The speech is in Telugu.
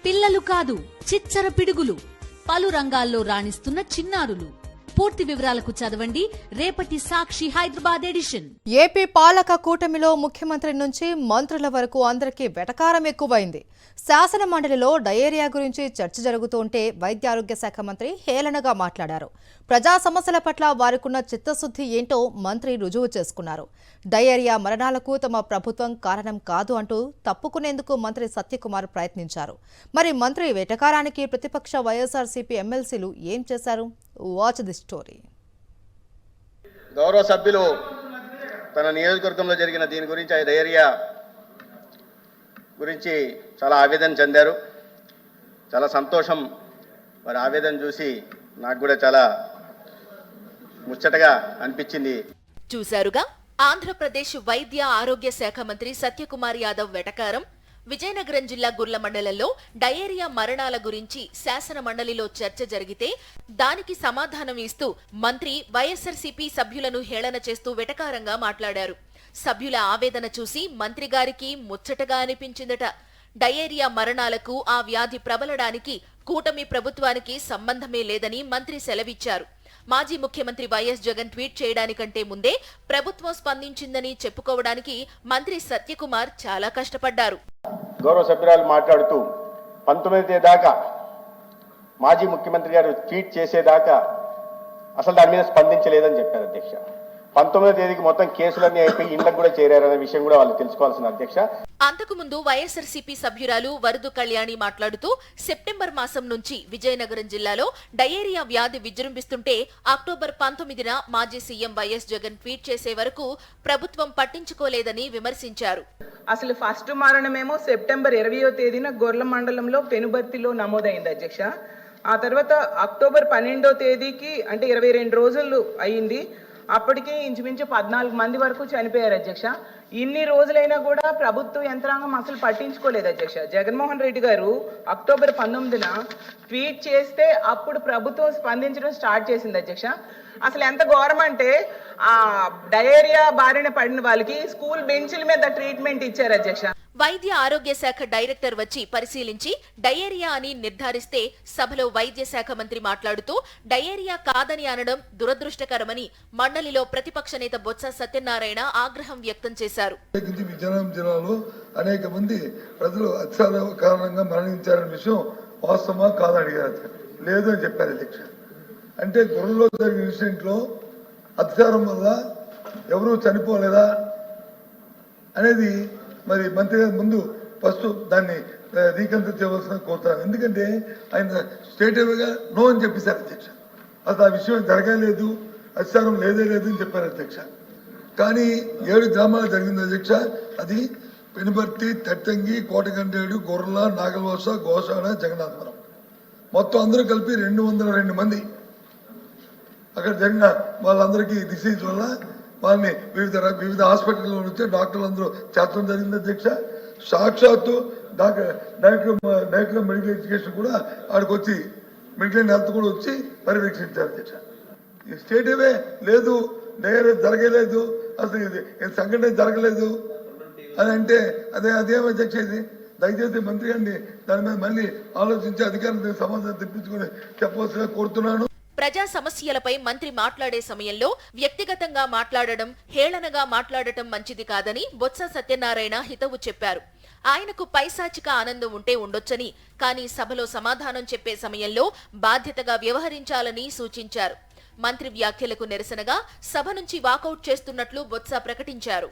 పిల్లలు కాదు చిచ్చర పిడుగులు, పలు రంగాల్లో రాణిస్తున్న చిన్నారులు. పూర్తి వివరాలకు చదవండి రేపటి సాక్షి హైదరాబాద్ ఎడిషన్. ఏపీ పాలక కూటమిలో ముఖ్యమంత్రి నుంచి మంత్రుల వరకు అందరికీ వెటకారం ఎక్కువైంది. శాసన మండలిలో డయేరియా గురించి చర్చ జరుగుతుంటే వైద్య ఆరోగ్య శాఖ మంత్రి హేళనగా మాట్లాడారు. ప్రజా సమస్యల పట్ల వారికున్న చిత్తశుద్ధి ఏంటో మంత్రి రుజువు చేసుకున్నారు. డయేరియా మరణాలకు తమ ప్రభుత్వం కారణం కాదు అంటూ తప్పుకునేందుకు మంత్రి సత్యకుమార్ ప్రయత్నించారు. మరి మంత్రి వెటకారానికి ప్రతిపక్ష వైఎస్ఆర్సీపీ ఎమ్మెల్సీలు ఏం చేశారు? Watch the story. గౌరవ సభ్యులు తన నియోజకవర్గంలో జరిగిన దీని గురించి డయేరియా గురించి చాలా ఆవేదన చెందారు. చాలా సంతోషం. మరి ఆవేదన చూసి నాకు కూడా చాలా ముచ్చటగా అనిపించింది. చూశారుగా ఆంధ్రప్రదేశ్ వైద్య ఆరోగ్య శాఖ మంత్రి సత్యకుమార్ యాదవ్ వెటకారం. విజయనగరం జిల్లా గుర్ల మండలంలో డయేరియా మరణాల గురించి శాసన మండలిలో చర్చ జరిగితే దానికి సమాధానం ఇస్తూ మంత్రి వైఎస్ఆర్సీపీ సభ్యులను హేళన చేస్తూ వెటకారంగా మాట్లాడారు. సభ్యుల ఆవేదన చూసి మంత్రి గారికి ముచ్చటగా అనిపించిందట. డయేరియా మరణాలకు, ఆ వ్యాధి ప్రబలడానికి కూటమి ప్రభుత్వానికి సంబంధమే లేదని మంత్రి సెలవిచ్చారు. మాజీ ముఖ్యమంత్రి వైఎస్ జగన్ ట్వీట్ చేయడానికంటే ముందే ప్రభుత్వం స్పందించిందని చెప్పుకోవడానికి మంత్రి సత్యకుమార్ చాలా కష్టపడ్డారు. గౌరవ సభ్యురాలు మాట్లాడుతూ 19 తేదీ దాకా మాజీ ముఖ్యమంత్రి గారు ట్వీట్ చేసేదాకా అసలు దాని మీద స్పందించలేదని చెప్పారు అధ్యక్ష. 19వ తేదీకి మొత్తం కేసులన్నీ అయిపోయి ఇళ్లకు కూడా చేరారనే విషయం కూడా వాళ్ళు తెలుసుకోవాల్సిన అధ్యక్ష. అంతకుముందు వైఎస్ఆర్సీపీ సభ్యురాలు వరదు కళ్యాణి మాట్లాడుతూ సెప్టెంబర్ మాసం నుంచి విజయనగరం జిల్లాలో డయేరియా వ్యాధి విజృంభిస్తుంటే అక్టోబర్ 19న మాజీ సీఎం వైఎస్ జగన్ ట్వీట్ చేసే వరకు ప్రభుత్వం పట్టించుకోలేదని విమర్శించారు. అసలు ఫస్ట్ మరణమేమో సెప్టెంబర్ 20వ తేదీన గొర్ల మండలంలో పెనుబర్తిలో నమోదైంది అధ్యక్ష. ఆ తర్వాత అక్టోబర్ 12వ తేదీకి అంటే 22 రోజులు అయింది. అప్పటికి ఇంచుమించు 14 మంది వరకు చనిపోయారు అధ్యక్ష. ఇన్ని రోజులైనా కూడా ప్రభుత్వ యంత్రాంగం అసలు పట్టించుకోలేదు అధ్యక్ష. జగన్మోహన్ రెడ్డి గారు అక్టోబర్ 19న ట్వీట్ చేస్తే అప్పుడు ప్రభుత్వం స్పందించడం స్టార్ట్ చేసింది అధ్యక్ష. అసలు ఎంత ఘోరం అంటే ఆ డయేరియా బారిన పడిన వాళ్ళకి స్కూల్ బెంచ్ల మీద ట్రీట్మెంట్ ఇచ్చారు అధ్యక్ష. వైద్య ఆరోగ్య శాఖ డైరెక్టర్ వచ్చి పరిశీలించి డయేరియా అని నిర్ధారిస్తే సభలో వైద్య శాఖ మంత్రి మాట్లాడుతూ డయేరియా కాదని అనడం దురదృష్టకరమని మండలిలో ప్రతిపక్ష నేత బొత్స సత్యనారాయణ ఆగ్రహం వ్యక్తం చేశారు. విజయనగరం జిల్లాలో అనేక మంది ప్రజలు అత్యాచార కారణంగా మరణించారనే విషయం వాస్తవమా కాదని అడిగారు. లేదు అని చెప్పారు అధ్యక్ష. అంటే గొర్రెలో జరిగిన ఇన్సిడెంట్ లో అత్యాచారం వల్ల ఎవరూ చనిపోలేదా అనేది మరి మంత్రి గారి ముందు ఫస్ట్ దాన్ని రీకన్సిడర్ చేయవలసిన కోరుతాను. ఎందుకంటే ఆయన స్టేట్ అవేగా నో అని చెప్పేశారు అధ్యక్ష. అసలు ఆ విషయం జరగలేదు, అత్యాచారం లేదే లేదు అని చెప్పారు అధ్యక్ష. కానీ 7 గ్రామాలు జరిగింది అధ్యక్ష. అది పెనుబర్తి, తట్టంగి, కోటగండేడు, గొర్రెల, నాగల్వలస, గోసాడ, జగన్నాథపురం మొత్తం అందరూ కలిపి 202 మంది అక్కడ జరిగిన వాళ్ళందరికీ డిసీజ్ వల్ల వాళ్ళని వివిధ హాస్పిటల్లో వచ్చి డాక్టర్లు అందరూ చేర్చడం జరిగింది అధ్యక్ష. సాక్షాత్తు డైరెక్టర్ మెడికల్ ఎడ్యుకేషన్ కూడా ఆడికి వచ్చి మెడికల్ హెల్త్ కూడా వచ్చి పర్యవేక్షించారు అధ్యక్ష. స్టేట్ ఏవే లేదు, డైరెక్ట్ జరగలేదు, అసలు ఇది సంఘటన జరగలేదు అని అంటే అదేం అధ్యక్ష. ఇది దయచేసి మంత్రి గారిని దాని మీద మళ్ళీ ఆలోచించి అధికారులకు సమాధానం తెప్పించుకొని చెప్పవలసిగా కోరుతున్నాను. ప్రజా సమస్యలపై మంత్రి మాట్లాడే సమయంలో వ్యక్తిగతంగా మాట్లాడడం, హేళనగా మాట్లాడటం మంచిది కాదని బొత్స సత్యనారాయణ హితవు చెప్పారు. ఆయనకు పైశాచిక ఆనందం ఉంటే ఉండొచ్చని, కానీ సభలో సమాధానం చెప్పే సమయంలో బాధ్యతగా వ్యవహరించాలని సూచించారు. మంత్రి వ్యాఖ్యలకు నిరసనగా సభ నుంచి వాకౌట్ చేస్తున్నట్లు బొత్స ప్రకటించారు.